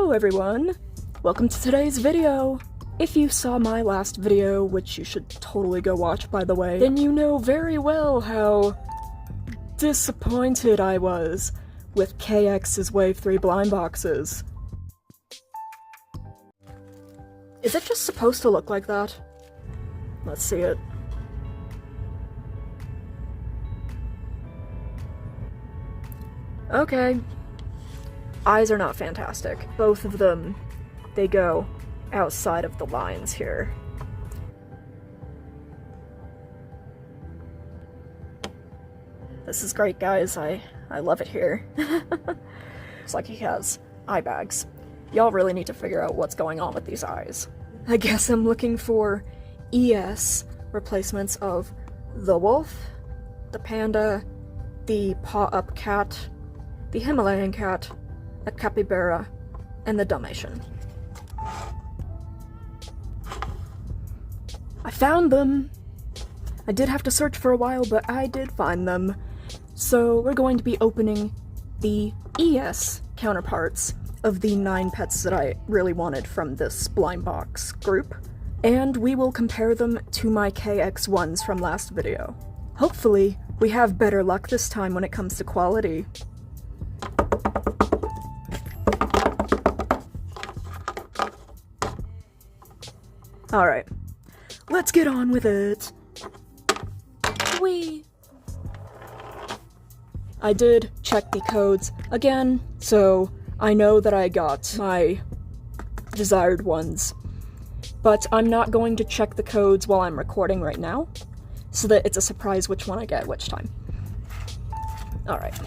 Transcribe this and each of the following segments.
Hello everyone! Welcome to today's video! If you saw my last video, which you should totally go watch by the way, then you know very well how disappointed I was with KX's Wave 3 blind boxes. Is it just supposed to look like that? Let's see it. Okay. Eyes are not fantastic. Both of them, they go outside of the lines here. This is great, guys. I love it here. Looks like he has eye bags. Y'all really need to figure out what's going on with these eyes. I guess I'm looking for ES replacements of the wolf, the panda, the paw-up cat, the Himalayan cat, the capybara, and the Dalmatian. I found them! I did have to search for a while, but I did find them. So we're going to be opening the ES counterparts of the 9 pets that I really wanted from this Blindbox group, and we will compare them to my KX ones from last video. Hopefully, we have better luck this time when it comes to quality. Alright, let's get on with it. Whee! I did check the codes again, so I know that I got my desired ones. But I'm not going to check the codes while I'm recording right now, so that it's a surprise which one I get which time. Alright.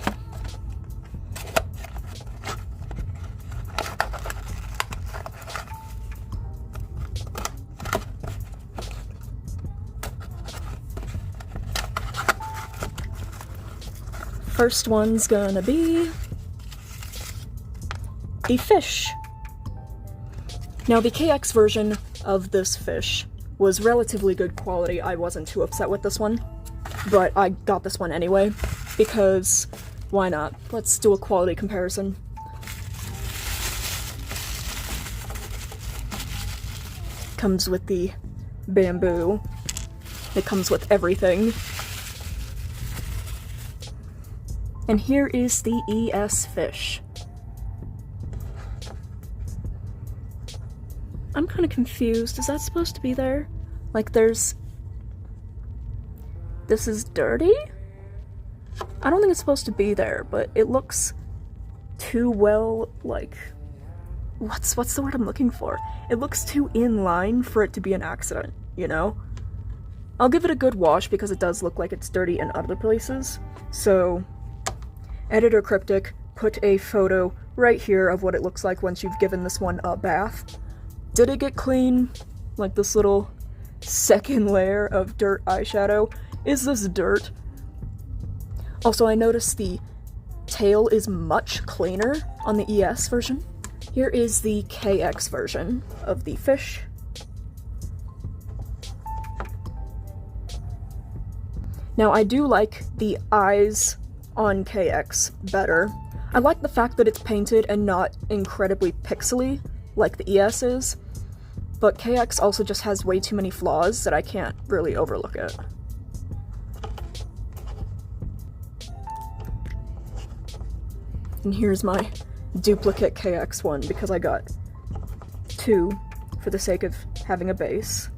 First one's gonna be the fish. Now, the KX version of this fish was relatively good quality. I wasn't too upset with this one, but I got this one anyway, because why not? Let's do a quality comparison. Comes with the bamboo. It comes with everything. And here is the ES fish. I'm kind of confused. Is that supposed to be there? Like there's... This is dirty? I don't think it's supposed to be there, but it looks too well, like... What's the word I'm looking for? It looks too in line for it to be an accident, you know? I'll give it a good wash because it does look like it's dirty in other places, so... Editor Cryptic put a photo right here of what it looks like once you've given this one a bath. Did it get clean? Like this little second layer of dirt eyeshadow? Is this dirt? Also, I noticed the tail is much cleaner on the ES version. Here is the KX version of the fish. Now, I do like the eyes on KX better. I like the fact that it's painted and not incredibly pixely like the ES is, but KX also just has way too many flaws that I can't really overlook it. And here's my duplicate KX one because I got 2 for the sake of having a base.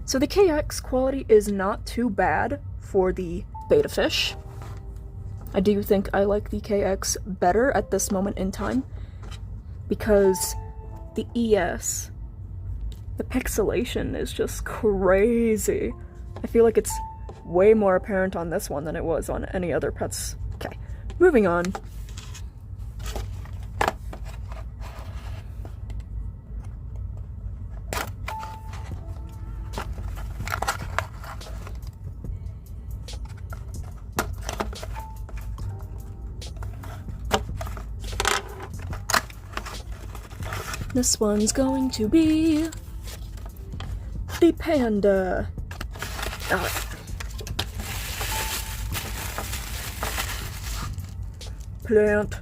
So the KX quality is not too bad for the beta fish. I do think I like the KX better at this moment in time because the ES, the pixelation is just crazy. I feel like it's way more apparent on this one than it was on any other pets. Okay, moving on. This one's going to be the panda. plant.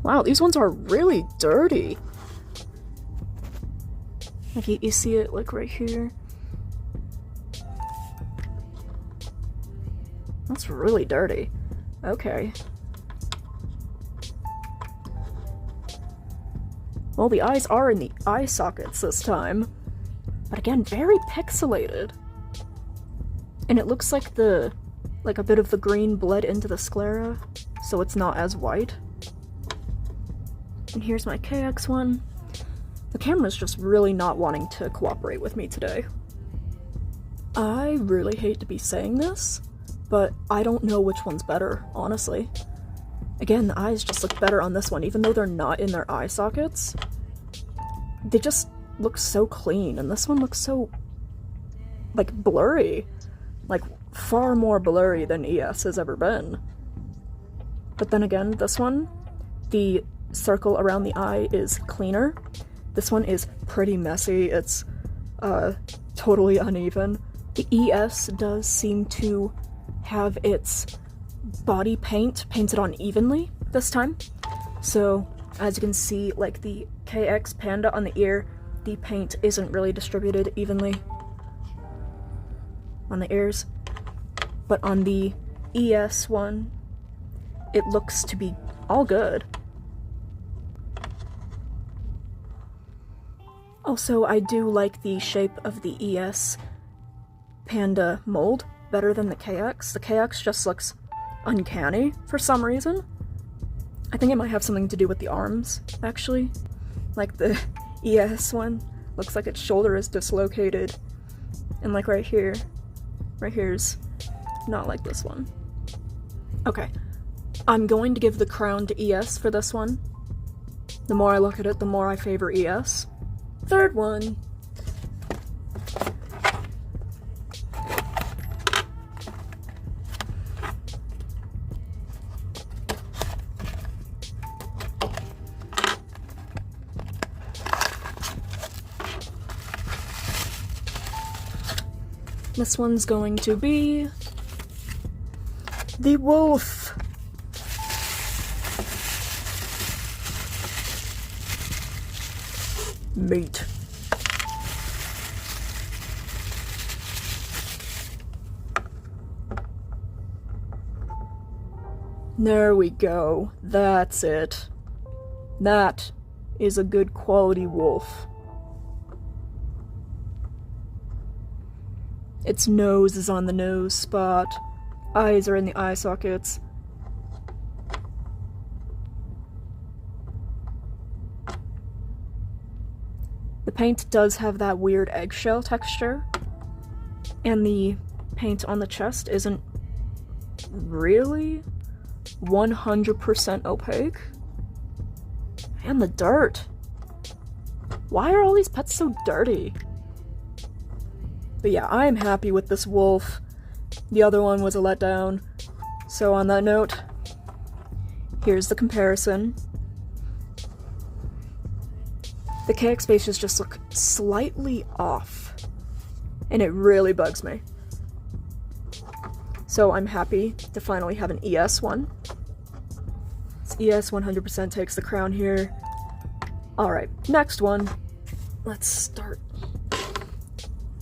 Wow, these ones are really dirty. Like, you see it, like, right here. That's really dirty. Okay. Well, the eyes are in the eye sockets this time. But again, very pixelated. And it looks like a bit of the green bled into the sclera, so it's not as white. And here's my KX one. The camera's just really not wanting to cooperate with me today. I really hate to be saying this, but I don't know which one's better, honestly. Again, the eyes just look better on this one, even though they're not in their eye sockets. They just look so clean, and this one looks so, like, blurry. Like, far more blurry than ES has ever been. But then again, this one, the circle around the eye is cleaner. This one is pretty messy. It's totally uneven. The ES does seem to have its body paint painted on evenly this time. So as you can see, like the KX Panda on the ear, the paint isn't really distributed evenly on the ears. But on the ES one, it looks to be all good. Also, I do like the shape of the ES Panda mold better than the KX. The KX just looks uncanny for some reason. I think it might have something to do with the arms, actually. Like the ES one looks like its shoulder is dislocated. And like right here's not like this one. Okay, I'm going to give the crown to ES for this one. The more I look at it, the more I favor ES. Third one. This one's going to be the wolf. Meat. There we go. That's it. That is a good quality wolf. Its nose is on the nose spot. Eyes are in the eye sockets. The paint does have that weird eggshell texture, and the paint on the chest isn't really 100% opaque. And the dirt. Why are all these pets so dirty? But yeah, I'm happy with this wolf. The other one was a letdown. So on that note, here's the comparison. The KX faces just look slightly off, and it really bugs me. So I'm happy to finally have an ES one. This ES 100% takes the crown here. Alright, next one. Let's start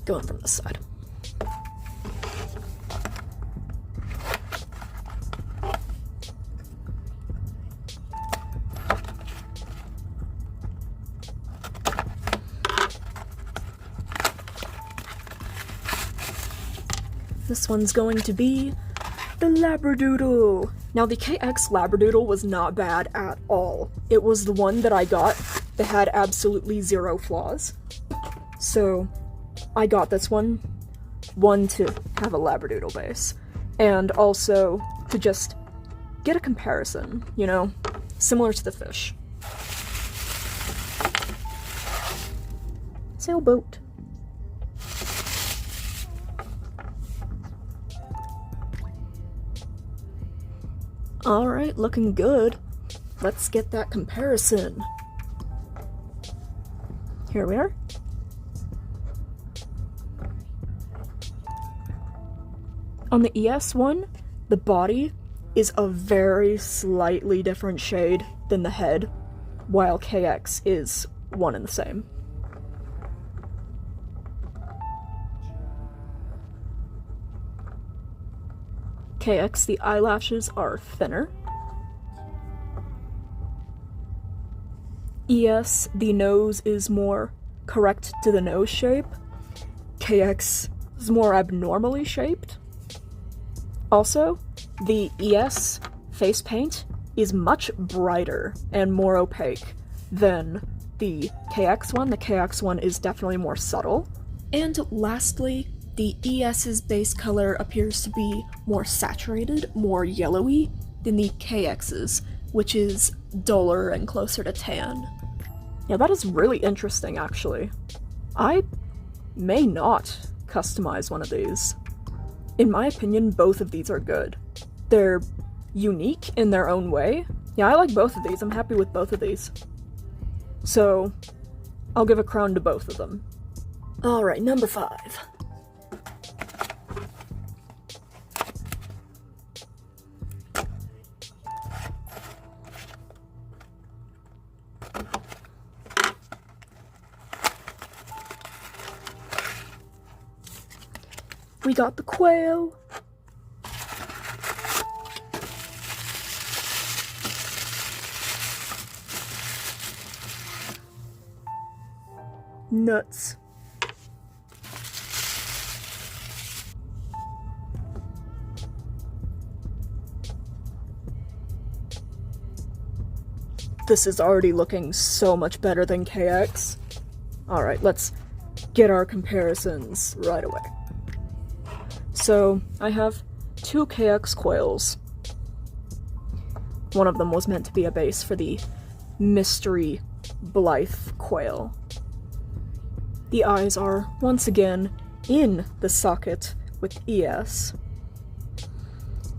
going from this side. This one's going to be the Labradoodle. Now, the KX Labradoodle was not bad at all. It was the one that I got that had absolutely zero flaws. So, I got this one to have a Labradoodle base, and also to just get a comparison, you know, similar to the fish. Sailboat. Alright, looking good. Let's get that comparison. Here we are. On the ES one, the body is a very slightly different shade than the head, while KX is one and the same. KX, the eyelashes are thinner. ES, the nose is more correct to the nose shape. KX is more abnormally shaped. Also, the ES face paint is much brighter and more opaque than the KX one. The KX one is definitely more subtle. And lastly, the ES's base color appears to be more saturated, more yellowy than the KX's, which is duller and closer to tan. Yeah, that is really interesting, actually. I may not customize one of these. In my opinion, both of these are good. They're unique in their own way. Yeah, I like both of these. I'm happy with both of these. So, I'll give a crown to both of them. Alright, number 5. We got the quail. Nuts. This is already looking so much better than KX. Alright, let's get our comparisons right away. So, I have 2 KX quails. One of them was meant to be a base for the mystery Blythe quail. The eyes are, once again, in the socket with ES.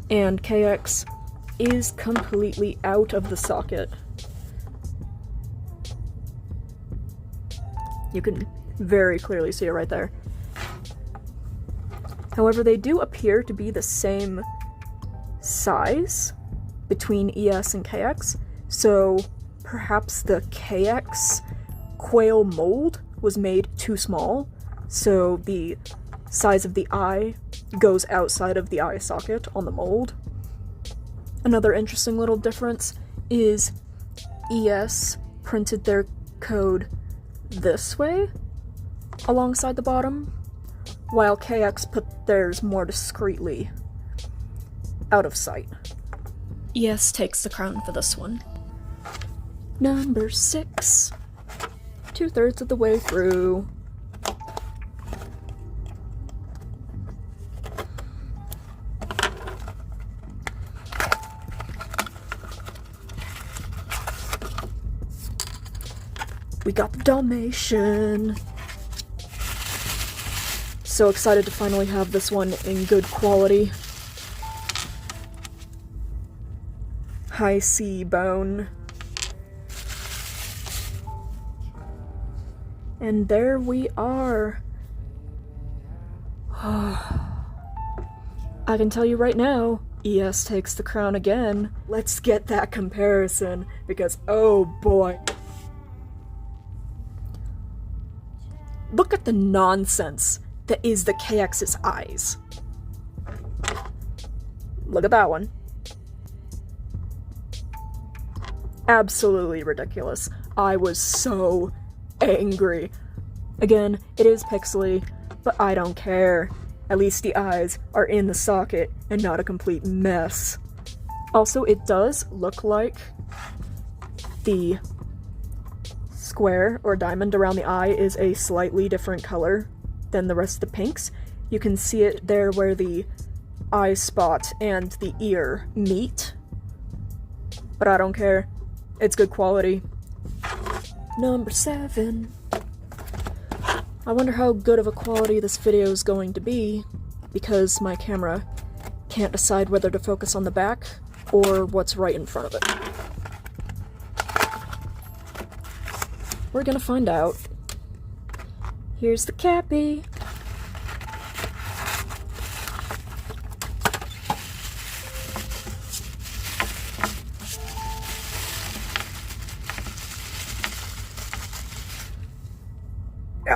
And KX is completely out of the socket. You can very clearly see it right there. However, they do appear to be the same size between ES and KX, so perhaps the KX quail mold was made too small, so the size of the eye goes outside of the eye socket on the mold. Another interesting little difference is ES printed their code this way alongside the bottom, while KX put theirs more discreetly out of sight. ES takes the crown for this one. Number 6. 2/3 of the way through. We got the Dalmatian. So excited to finally have this one in good quality. High C bone. And there we are. I can tell you right now, ES takes the crown again. Let's get that comparison, because oh boy. Look at the nonsense that is the KX's eyes. Look at that one. Absolutely ridiculous. I was so angry. Again, it is pixely, but I don't care. At least the eyes are in the socket and not a complete mess. Also, it does look like the square or diamond around the eye is a slightly different color than the rest of the pinks. You can see it there where the eye spot and the ear meet. But I don't care. It's good quality. Number 7. I wonder how good of a quality this video is going to be, because my camera can't decide whether to focus on the back or what's right in front of it. We're gonna find out. Here's the Cappy.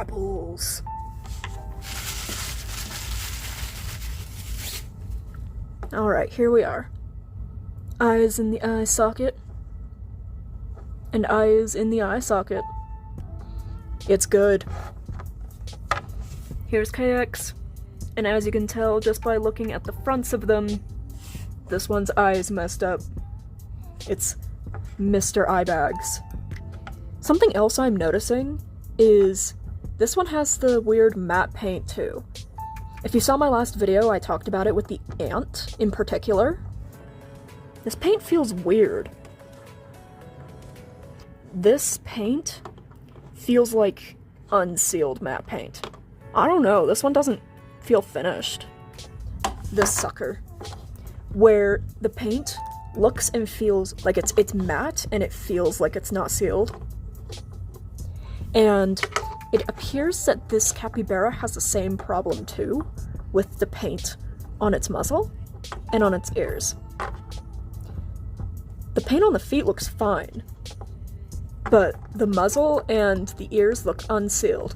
apples. Alright, here we are. Eyes in the eye socket. And eyes in the eye socket. It's good. Here's KX. And as you can tell just by looking at the fronts of them, this one's eye is messed up. It's Mr. Eyebags. Something else I'm noticing is this one has the weird matte paint too. If you saw my last video, I talked about it with the ant in particular. This paint feels weird. This paint feels like unsealed matte paint. I don't know, this one doesn't feel finished. This sucker. Where the paint looks and feels like it's matte and it feels like it's not sealed. And it appears that this capybara has the same problem too, with the paint on its muzzle and on its ears. The paint on the feet looks fine, but the muzzle and the ears look unsealed,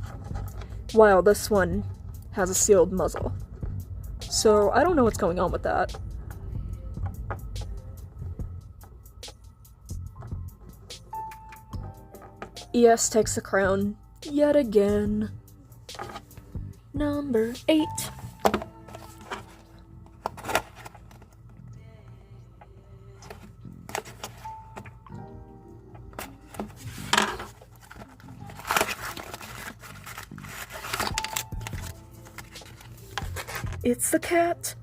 while this one has a sealed muzzle. So I don't know what's going on with that. ES takes the crown yet again. Number 8. It's the cat.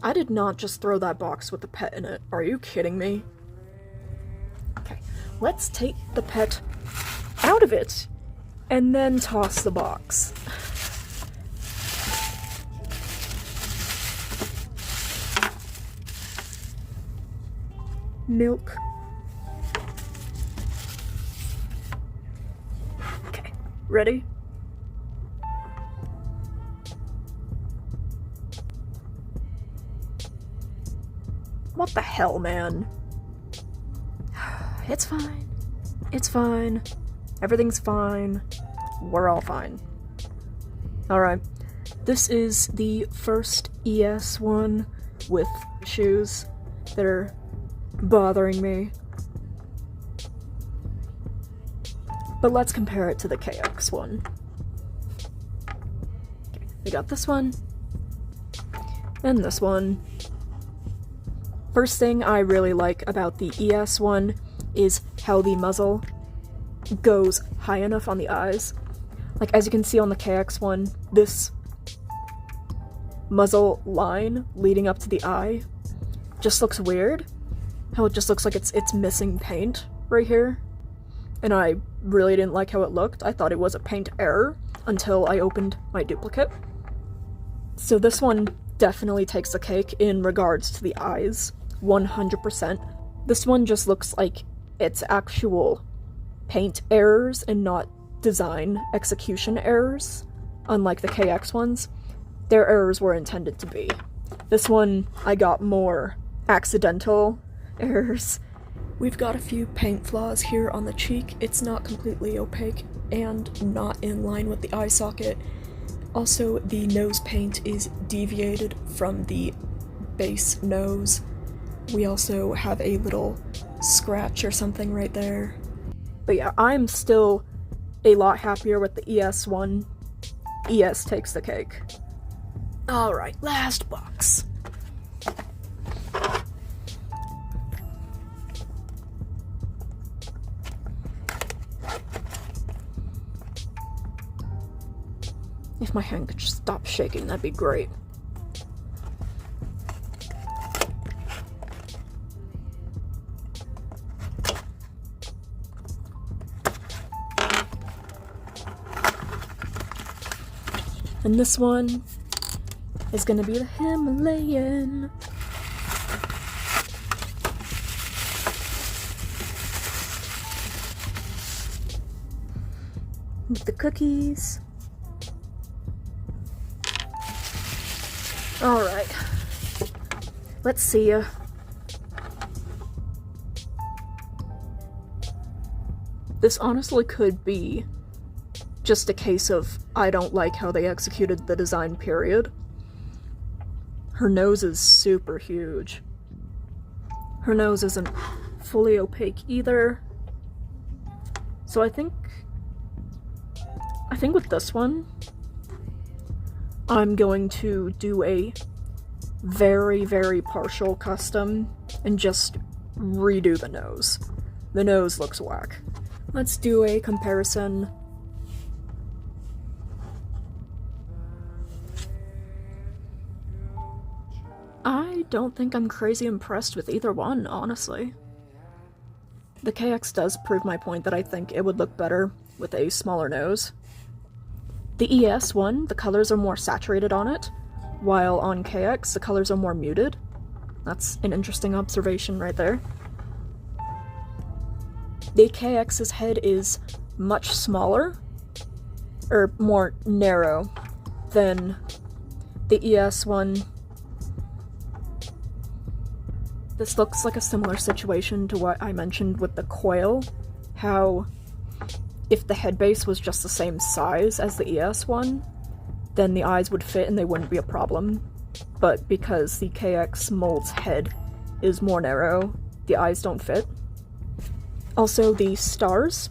I did not just throw that box with the pet in it. Are you kidding me? Okay, let's take the pet out of it and then toss the box. Milk. Okay, ready? What the hell, man? It's fine. It's fine. Everything's fine. We're all fine. Alright. This is the first ES one with shoes that are bothering me. But let's compare it to the KX one. Okay, we got this one. And this one. First thing I really like about the ES one is how the muzzle goes high enough on the eyes. Like, as you can see on the KX one, this muzzle line leading up to the eye just looks weird. How it just looks like it's missing paint right here. And I really didn't like how it looked. I thought it was a paint error until I opened my duplicate. So this one definitely takes the cake in regards to the eyes. 100%. This one just looks like it's actual paint errors and not design execution errors, unlike the KX ones. Their errors were intended to be. This one, I got more accidental errors. We've got a few paint flaws here on the cheek. It's not completely opaque and not in line with the eye socket. Also, the nose paint is deviated from the base nose. We also have a little scratch or something right there. But yeah, I'm still a lot happier with the ES one. ES takes the cake. Alright, last box. If my hand could just stop shaking, that'd be great. And this one is gonna be the Himalayan. With the cookies. Alright. Let's see ya. This honestly could be just a case of I don't like how they executed the design, period. Her nose is super huge. Her nose isn't fully opaque either. So I think with this one, I'm going to do a very, very partial custom and just redo the nose. The nose looks whack. Let's do a comparison. I don't think I'm crazy impressed with either one, honestly. The KX does prove my point that I think it would look better with a smaller nose. The ES one, the colors are more saturated on it, while on KX the colors are more muted. That's an interesting observation right there. The KX's head is much smaller, or more narrow, than the ES one. This looks like a similar situation to what I mentioned with the coil, how if the head base was just the same size as the ES one, then the eyes would fit and they wouldn't be a problem. But because the KX mold's head is more narrow, the eyes don't fit. Also, the stars.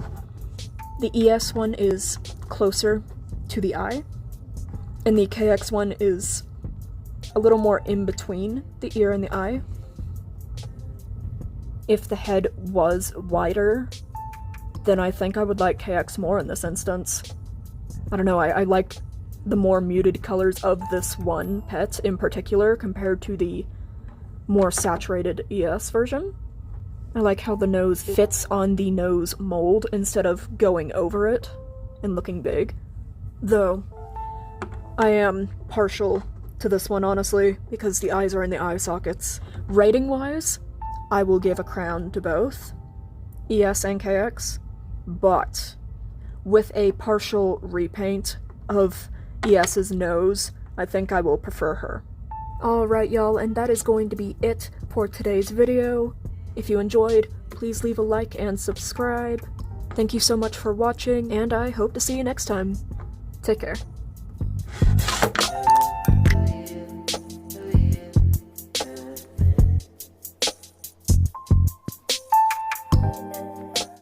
The ES one is closer to the eye, and the KX one is a little more in between the ear and the eye. If the head was wider, then I think I would like KX more in this instance. I don't know, I like the more muted colors of this one pet in particular compared to the more saturated ES version. I like how the nose fits on the nose mold instead of going over it and looking big. Though, I am partial to this one, honestly, because the eyes are in the eye sockets. Rating-wise, I will give a crown to both, ES and KX, but with a partial repaint of ES's nose, I think I will prefer her. Alright y'all, and that is going to be it for today's video. If you enjoyed, please leave a like and subscribe. Thank you so much for watching, and I hope to see you next time. Take care.